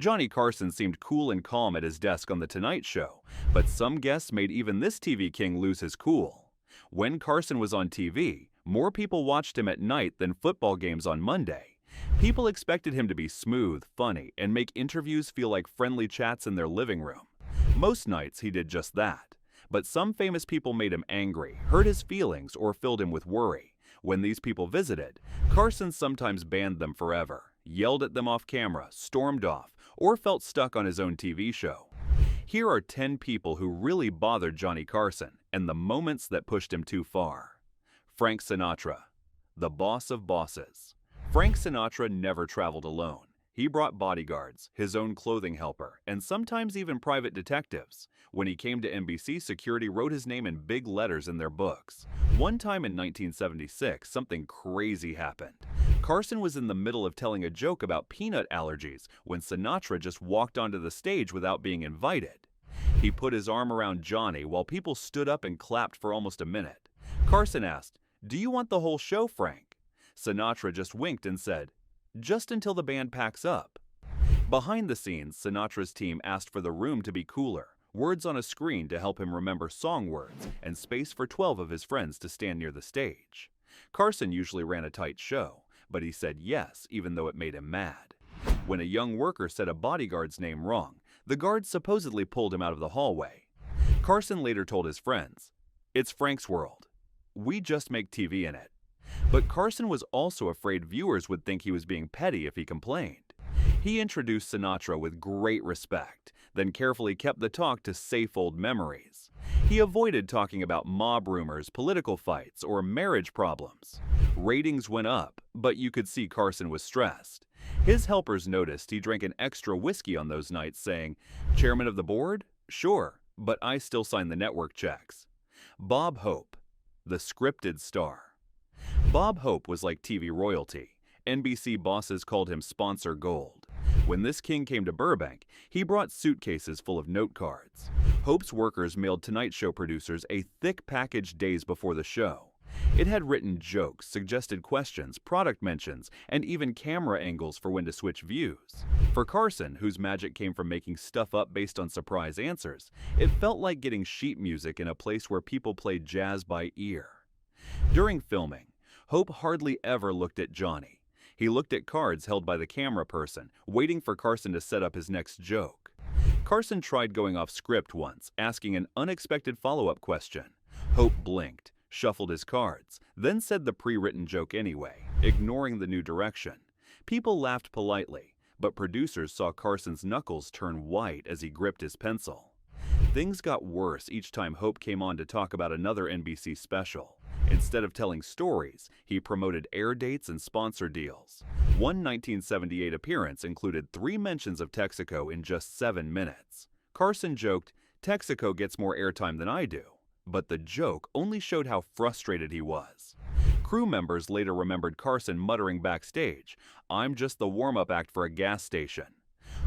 Johnny Carson seemed cool and calm at his desk on The Tonight Show, but some guests made even this TV king lose his cool. When Carson was on TV, more people watched him at night than football games on Monday. People expected him to be smooth, funny, and make interviews feel like friendly chats in their living room. Most nights he did just that. But some famous people made him angry, hurt his feelings, or filled him with worry. When these people visited, Carson sometimes banned them forever, yelled at them off camera, stormed off, or felt stuck on his own TV show. Here are 10 people who really bothered Johnny Carson and the moments that pushed him too far. Frank Sinatra, the boss of bosses. Frank Sinatra never traveled alone. He brought bodyguards, his own clothing helper, and sometimes even private detectives. When he came to NBC, security wrote his name in big letters in their books. One time in 1976, something crazy happened. Carson was in the middle of telling a joke about peanut allergies when Sinatra just walked onto the stage without being invited. He put his arm around Johnny while people stood up and clapped for almost a minute. Carson asked, "Do you want the whole show, Frank?" Sinatra just winked and said, "Just until the band packs up." Behind the scenes, Sinatra's team asked for the room to be cooler, words on a screen to help him remember song words, and space for 12 of his friends to stand near the stage. Carson usually ran a tight show, but he said yes even though it made him mad. When a young worker said a bodyguard's name wrong, the guards supposedly pulled him out of the hallway. Carson later told his friends, "It's Frank's world. We just make TV in it." But Carson was also afraid viewers would think he was being petty if he complained. He introduced Sinatra with great respect, then carefully kept the talk to safe old memories. He avoided talking about mob rumors, political fights, or marriage problems. Ratings went up, but you could see Carson was stressed. His helpers noticed he drank an extra whiskey on those nights, saying, "Chairman of the board? Sure, but I still sign the network checks." Bob Hope, the scripted star. Bob Hope was like TV royalty. NBC bosses called him Sponsor Gold. When this king came to Burbank, he brought suitcases full of note cards. Hope's workers mailed Tonight Show producers a thick package days before the show. It had written jokes, suggested questions, product mentions, and even camera angles for when to switch views. For Carson, whose magic came from making stuff up based on surprise answers, it felt like getting sheet music in a place where people played jazz by ear. During filming, Hope hardly ever looked at Johnny. He looked at cards held by the camera person, waiting for Carson to set up his next joke. Carson tried going off script once, asking an unexpected follow-up question. Hope blinked, shuffled his cards, then said the pre-written joke anyway, ignoring the new direction. People laughed politely, but producers saw Carson's knuckles turn white as he gripped his pencil. Things got worse each time Hope came on to talk about another NBC special. Instead of telling stories, he promoted air dates and sponsor deals. One 1978 appearance included 3 mentions of Texaco in just 7 minutes. Carson joked, "Texaco gets more airtime than I do," but the joke only showed how frustrated he was. Crew members later remembered Carson muttering backstage, "I'm just the warm-up act for a gas station."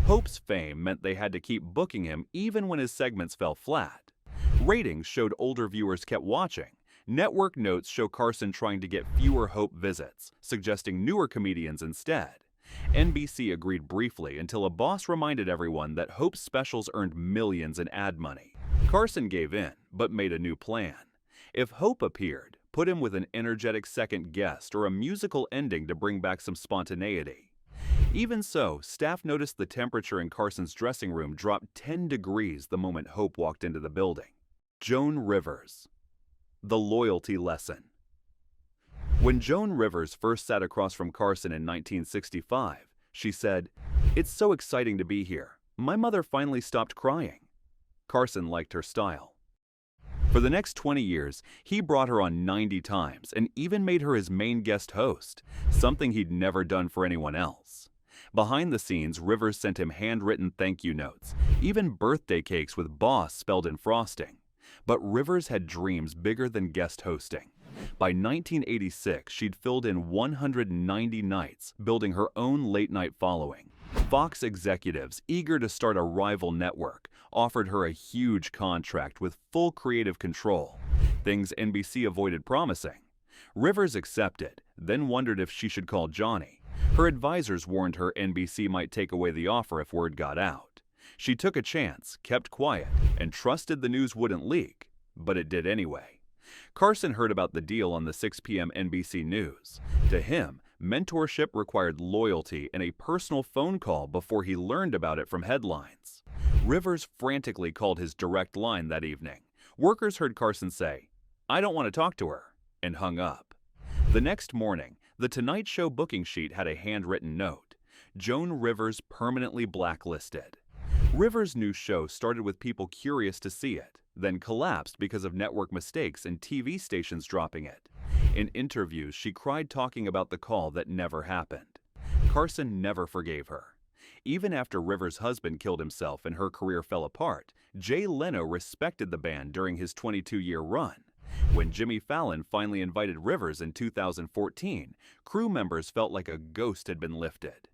Hope's fame meant they had to keep booking him even when his segments fell flat. Ratings showed older viewers kept watching. Network notes show Carson trying to get fewer Hope visits, suggesting newer comedians instead. NBC agreed briefly until a boss reminded everyone that Hope's specials earned millions in ad money. Carson gave in, but made a new plan. If Hope appeared, put him with an energetic second guest or a musical ending to bring back some spontaneity. Even so, staff noticed the temperature in Carson's dressing room dropped 10 degrees the moment Hope walked into the building. Joan Rivers. The loyalty lesson. When Joan Rivers first sat across from Carson in 1965, she said, "It's so exciting to be here. My mother finally stopped crying." Carson liked her style. For the next 20 years, he brought her on 90 times and even made her his main guest host, something he'd never done for anyone else. Behind the scenes, Rivers sent him handwritten thank you notes, even birthday cakes with "Boss" spelled in frosting. But Rivers had dreams bigger than guest hosting. By 1986, she'd filled in 190 nights, building her own late-night following. Fox executives, eager to start a rival network, offered her a huge contract with full creative control, things NBC avoided promising. Rivers accepted, then wondered if she should call Johnny. Her advisors warned her NBC might take away the offer if word got out. She took a chance, kept quiet, and trusted the news wouldn't leak, but it did anyway. Carson heard about the deal on the 6 p.m. NBC News. To him, mentorship required loyalty and a personal phone call before he learned about it from headlines. Rivers frantically called his direct line that evening. Workers heard Carson say, "I don't want to talk to her," and hung up. The next morning, the Tonight Show booking sheet had a handwritten note: Joan Rivers permanently blacklisted. Rivers' new show started with people curious to see it, then collapsed because of network mistakes and TV stations dropping it. In interviews, she cried talking about the call that never happened. Carson never forgave her. Even after Rivers' husband killed himself and her career fell apart, Jay Leno respected the band during his 22-year run. When Jimmy Fallon finally invited Rivers in 2014, crew members felt like a ghost had been lifted.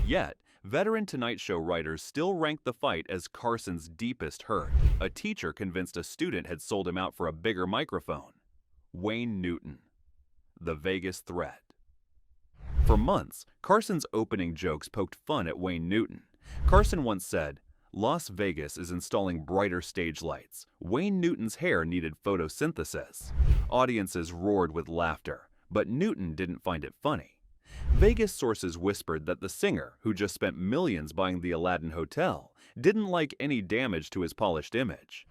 Yet, veteran Tonight Show writers still ranked the fight as Carson's deepest hurt. A teacher convinced a student had sold him out for a bigger microphone. Wayne Newton. The Vegas threat. For months, Carson's opening jokes poked fun at Wayne Newton. Carson once said, "Las Vegas is installing brighter stage lights. Wayne Newton's hair needed photosynthesis." Audiences roared with laughter, but Newton didn't find it funny. Vegas sources whispered that the singer, who just spent millions buying the Aladdin Hotel, didn't like any damage to his polished image.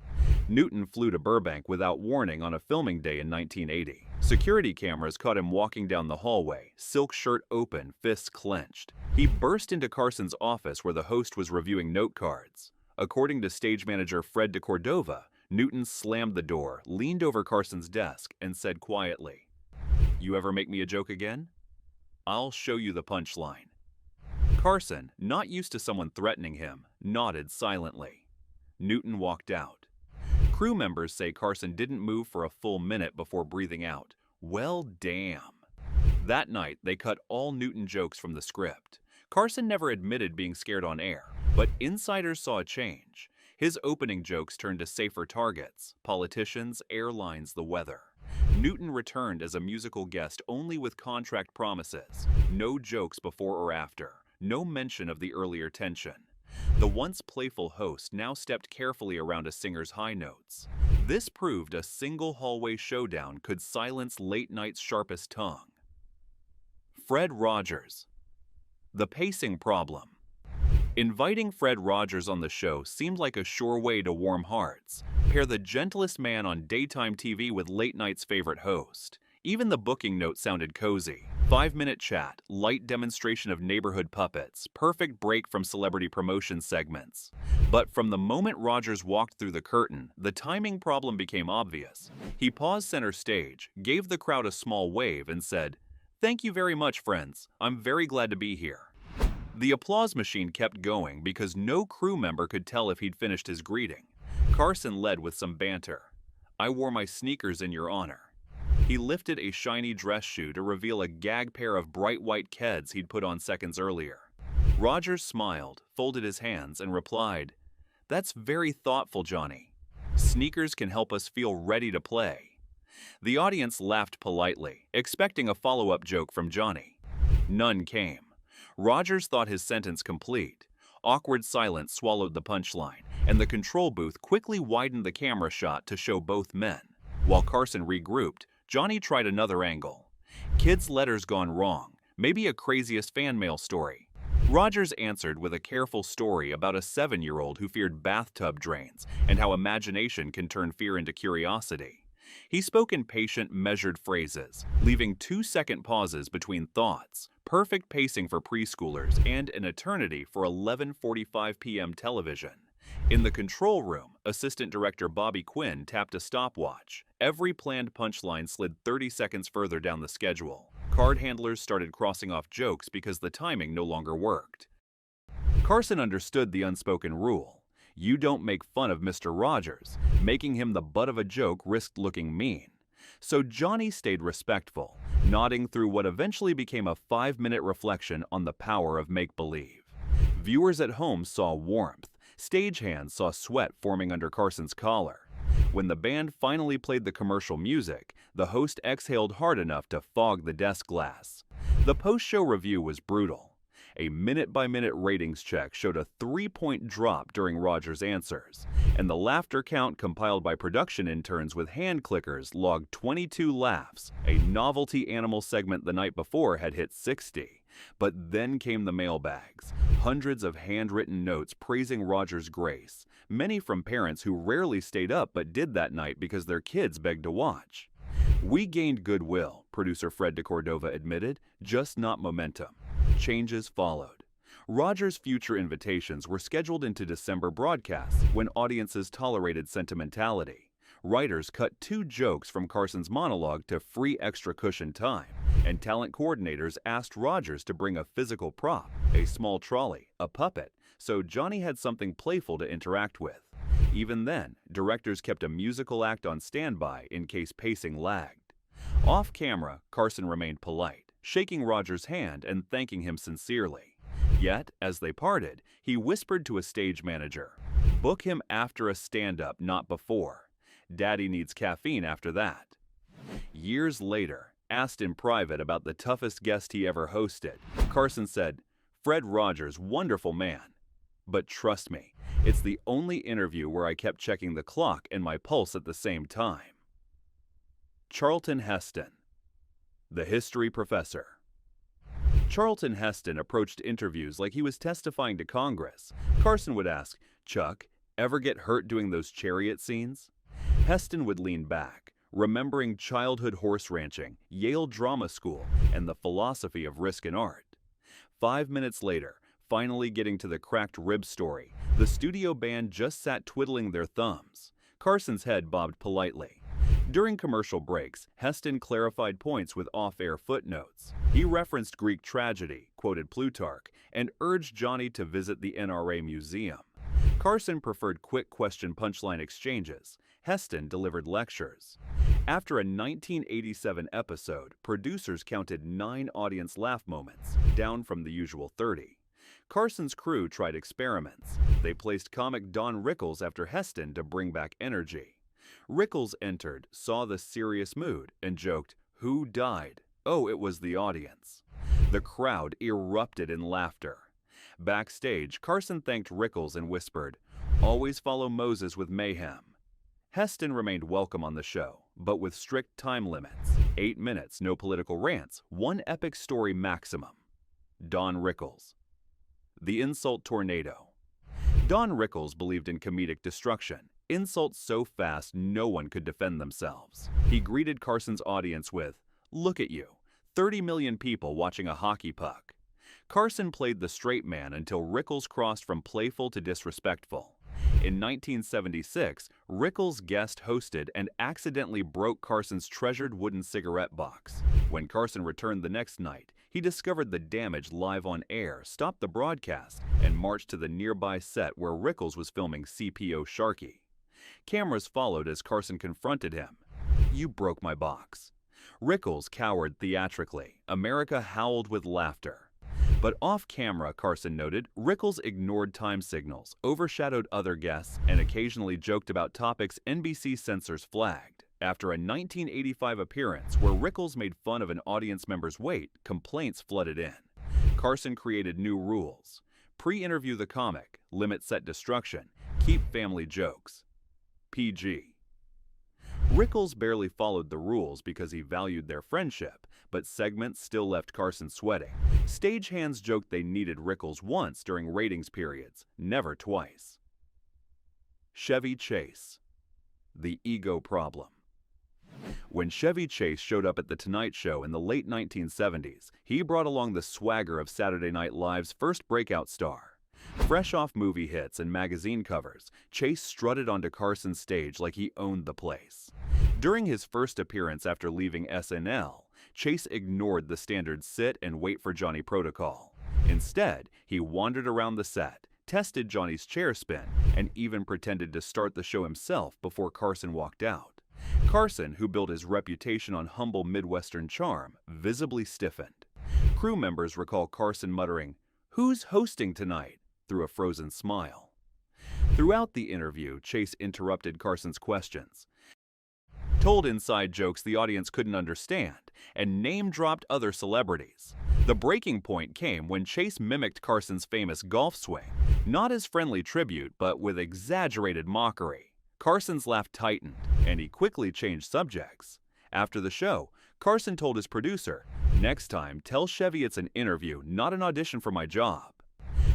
Newton flew to Burbank without warning on a filming day in 1980. Security cameras caught him walking down the hallway, silk shirt open, fists clenched. He burst into Carson's office where the host was reviewing note cards. According to stage manager Fred DeCordova, Newton slammed the door, leaned over Carson's desk, and said quietly, "You ever make me a joke again? I'll show you the punchline." Carson, not used to someone threatening him, nodded silently. Newton walked out. Crew members say Carson didn't move for a full minute before breathing out, "Well, damn." That night, they cut all Newton jokes from the script. Carson never admitted being scared on air, but insiders saw a change. His opening jokes turned to safer targets: politicians, airlines, the weather. Newton returned as a musical guest only with contract promises. No jokes before or after. No mention of the earlier tension. The once playful host now stepped carefully around a singer's high notes. This proved a single hallway showdown could silence late night's sharpest tongue. Fred Rogers. The pacing problem. Inviting Fred Rogers on the show seemed like a sure way to warm hearts. Pair the gentlest man on daytime TV with late night's favorite host. Even the booking note sounded cozy. 5-minute chat, light demonstration of neighborhood puppets, perfect break from celebrity promotion segments. But from the moment Rogers walked through the curtain, the timing problem became obvious. He paused center stage, gave the crowd a small wave, and said, "Thank you very much, friends. I'm very glad to be here." The applause machine kept going because no crew member could tell if he'd finished his greeting. Carson led with some banter. "I wore my sneakers in your honor." He lifted a shiny dress shoe to reveal a gag pair of bright white Keds he'd put on seconds earlier. Rogers smiled, folded his hands, and replied, "That's very thoughtful, Johnny. Sneakers can help us feel ready to play." The audience laughed politely, expecting a follow-up joke from Johnny. None came. Rogers thought his sentence complete. Awkward silence swallowed the punchline, and the control booth quickly widened the camera shot to show both men. While Carson regrouped, Johnny tried another angle. Kids' letters gone wrong, maybe a craziest fan mail story. Rogers answered with a careful story about a 7-year-old who feared bathtub drains and how imagination can turn fear into curiosity. He spoke in patient, measured phrases, leaving 2-second pauses between thoughts, perfect pacing for preschoolers and an eternity for 11:45 p.m. television. In the control room, assistant director Bobby Quinn tapped a stopwatch. Every planned punchline slid 30 seconds further down the schedule. Card handlers started crossing off jokes because the timing no longer worked. Carson understood the unspoken rule. You don't make fun of Mr. Rogers. Making him the butt of a joke risked looking mean. So Johnny stayed respectful, nodding through what eventually became a 5-minute reflection on the power of make-believe. Viewers at home saw warmth. Stagehands saw sweat forming under Carson's collar. When the band finally played the commercial music, the host exhaled hard enough to fog the desk glass. The post-show review was brutal. A minute-by-minute ratings check showed a 3-point drop during Rogers' answers, and the laughter count compiled by production interns with hand clickers logged 22 laughs. A novelty animal segment the night before had hit 60. But then came the mailbags. Hundreds of handwritten notes praising Rogers' grace, many from parents who rarely stayed up but did that night because their kids begged to watch. "We gained goodwill," producer Fred DeCordova admitted, "just not momentum." Changes followed. Rogers' future invitations were scheduled into December broadcasts when audiences tolerated sentimentality. Writers cut 2 jokes from Carson's monologue to free extra cushion time, and talent coordinators asked Rogers to bring a physical prop, a small trolley, a puppet, so Johnny had something playful to interact with. Even then, directors kept a musical act on standby in case pacing lagged. Off camera, Carson remained polite, shaking Rogers' hand and thanking him sincerely. Yet, as they parted, he whispered to a stage manager, "Book him after a stand-up, not before. Daddy needs caffeine after that." Years later, asked in private about the toughest guest he ever hosted, Carson said, "Fred Rogers, wonderful man. But trust me, it's the only interview where I kept checking the clock and my pulse at the same time." Charlton Heston, the history professor. Charlton Heston approached interviews like he was testifying to Congress. Carson would ask, "Chuck, ever get hurt doing those chariot scenes?" Heston would lean back, remembering childhood horse ranching, Yale Drama School, and the philosophy of risk in art. 5 minutes later, finally getting to the cracked rib story, the studio band just sat twiddling their thumbs. Carson's head bobbed politely. During commercial breaks, Heston clarified points with off-air footnotes. He referenced Greek tragedy, quoted Plutarch, and urged Johnny to visit the NRA Museum. Carson preferred quick question punchline exchanges. Heston delivered lectures. After a 1987 episode, producers counted 9 audience laugh moments, down from the usual 30. Carson's crew tried experiments. They placed comic Don Rickles after Heston to bring back energy. Rickles entered, saw the serious mood, and joked, "Who died? Oh, it was the audience." The crowd erupted in laughter. Backstage, Carson thanked Rickles and whispered, "Always follow Moses with mayhem." Heston remained welcome on the show, but with strict time limits. 8 minutes, no political rants, 1 epic story maximum. Don Rickles. The insult tornado. Don Rickles believed in comedic destruction. Insults so fast no one could defend themselves. He greeted Carson's audience with, "Look at you, 30 million people watching a hockey puck." Carson played the straight man until Rickles crossed from playful to disrespectful. In 1976, Rickles guest hosted and accidentally broke Carson's treasured wooden cigarette box. When Carson returned the next night, he discovered the damage live on air, stopped the broadcast, and marched to the nearby set where Rickles was filming CPO Sharkey. Cameras followed as Carson confronted him. "You broke my box." Rickles cowered theatrically. America howled with laughter. But off-camera, Carson noted, Rickles ignored time signals, overshadowed other guests, and occasionally joked about topics NBC censors flagged. After a 1985 appearance where Rickles made fun of an audience member's weight, complaints flooded in. Carson created new rules. Pre-interview the comic, limit set destruction, keep family jokes. PG. Rickles barely followed the rules because he valued their friendship, but segments still left Carson sweating. Stagehands joked they needed Rickles once during ratings periods, never twice. Chevy Chase. The ego problem. When Chevy Chase showed up at The Tonight Show in the late 1970s, he brought along the swagger of Saturday Night Live's first breakout star. Fresh off movie hits and magazine covers, Chase strutted onto Carson's stage like he owned the place. During his first appearance after leaving SNL, Chase ignored the standard sit and wait for Johnny protocol. Instead, he wandered around the set, tested Johnny's chair spin, and even pretended to start the show himself before Carson walked out. Carson, who built his reputation on humble Midwestern charm, visibly stiffened. Crew members recall Carson muttering, "Who's hosting tonight?" through a frozen smile. Throughout the interview, Chase interrupted Carson's questions. told inside jokes the audience couldn't understand, and name-dropped other celebrities. The breaking point came when Chase mimicked Carson's famous golf swing, not as friendly tribute but with exaggerated mockery. Carson's laugh tightened, and he quickly changed subjects. After the show, Carson told his producer, "Next time, tell Chevy it's an interview, not an audition for my job."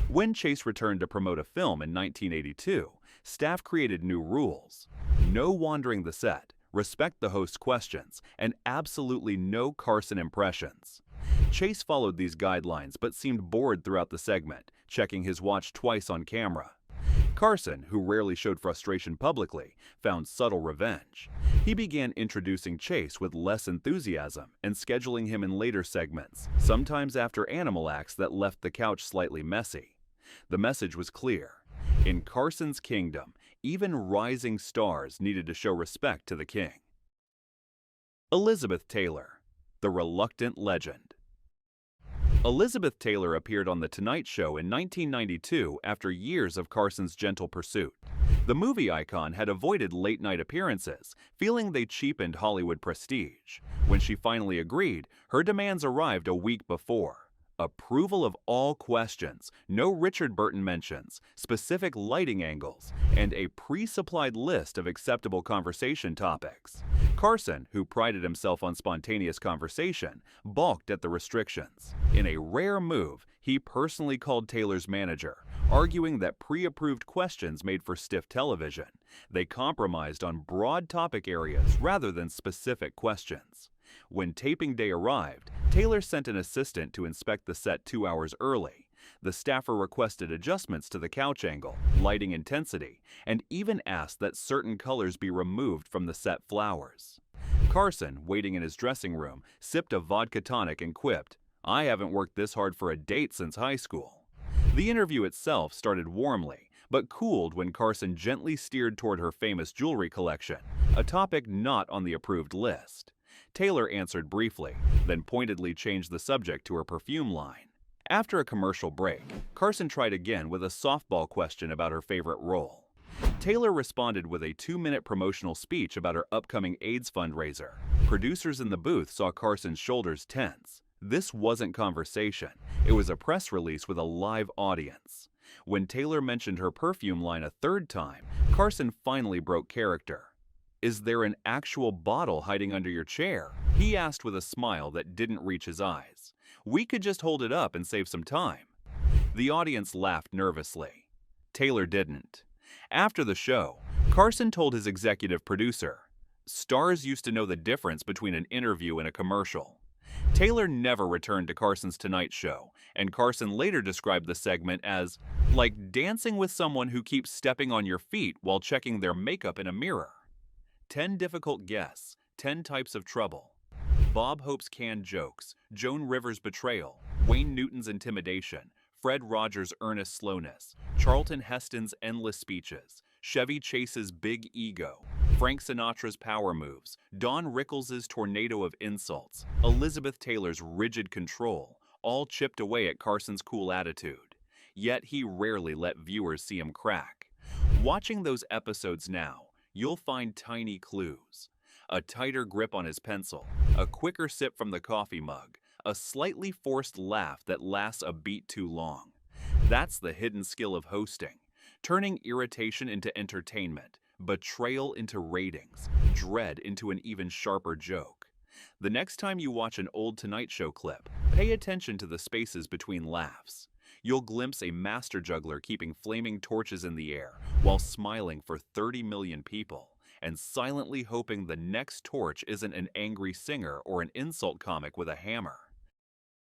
When Chase returned to promote a film in 1982, staff created new rules. No wandering the set, respect the host's questions, and absolutely no Carson impressions. Chase followed these guidelines but seemed bored throughout the segment, checking his watch twice on camera. Carson, who rarely showed frustration publicly, found subtle revenge. He began introducing Chase with less enthusiasm and scheduling him in later segments, sometimes after animal acts that left the couch slightly messy. The message was clear. In Carson's kingdom, even rising stars needed to show respect to the king. Elizabeth Taylor, the reluctant legend. Elizabeth Taylor appeared on The Tonight Show in 1992 after years of Carson's gentle pursuit. The movie icon had avoided late-night appearances, feeling they cheapened Hollywood prestige. When she finally agreed, her demands arrived a week before. Approval of all questions, no Richard Burton mentions, specific lighting angles, and a pre-supplied list of acceptable conversation topics. Carson, who prided himself on spontaneous conversation, balked at the restrictions. In a rare move, he personally called Taylor's manager, arguing that pre-approved questions made for stiff television. They compromised on broad topic areas rather than specific questions. When taping day arrived, Taylor sent an assistant to inspect the set 2 hours early. The staffer requested adjustments to the couch angle, lighting intensity, and even asked that certain colors be removed from the set flowers. Carson, waiting in his dressing room, sipped a vodka tonic and quipped, "I haven't worked this hard for a date since high school." The interview itself started warmly, but cooled when Carson gently steered toward her famous jewelry collection, a topic not on the approved list. Taylor answered briefly, then pointedly changed the subject to her perfume line. After a commercial break, Carson tried again with a softball question about her favorite role. Taylor responded with a 2-minute promotional speech about her upcoming AIDS fundraiser. Producers in the booth saw Carson's shoulders tense. This wasn't conversation. It was a press release with a live audience. When Taylor mentioned her perfume line a third time, Carson finally broke character. "Is there an actual bottle hiding under your chair?" he asked with a smile that didn't reach his eyes. "We could just hold it up and save some time." The audience laughed nervously. Taylor didn't. After the show, Carson told his executive producer, "Stars used to know the difference between an interview and a commercial." Taylor never returned to Carson's Tonight Show, and Carson later described the segment as like dancing with someone who keeps stepping on your feet while checking their makeup in a mirror. 10 difficult guests, 10 types of trouble. Bob Hope's canned jokes, Joan Rivers' betrayal, Wayne Newton's intimidation, Fred Rogers' earnest slowness, Charlton Heston's endless speeches, Chevy Chase's big ego, Frank Sinatra's power moves, Don Rickles' tornado of insults, Elizabeth Taylor's rigid control, all chipped away at Carson's cool attitude. Yet he rarely let viewers see him crack. Watching those episodes now, you'll find tiny clues. A tighter grip on his pencil, a quicker sip from the coffee mug, a slightly forced laugh that lasts a beat too long. That's the hidden skill of hosting, turning irritation into entertainment, betrayal into ratings, dread into an even sharper joke. The next time you watch an old Tonight Show clip, pay attention to the spaces between laughs. You'll glimpse a master juggler keeping flaming torches in the air while smiling for 30 million people and silently hoping the next torch isn't an angry singer or an insult comic with a hammer.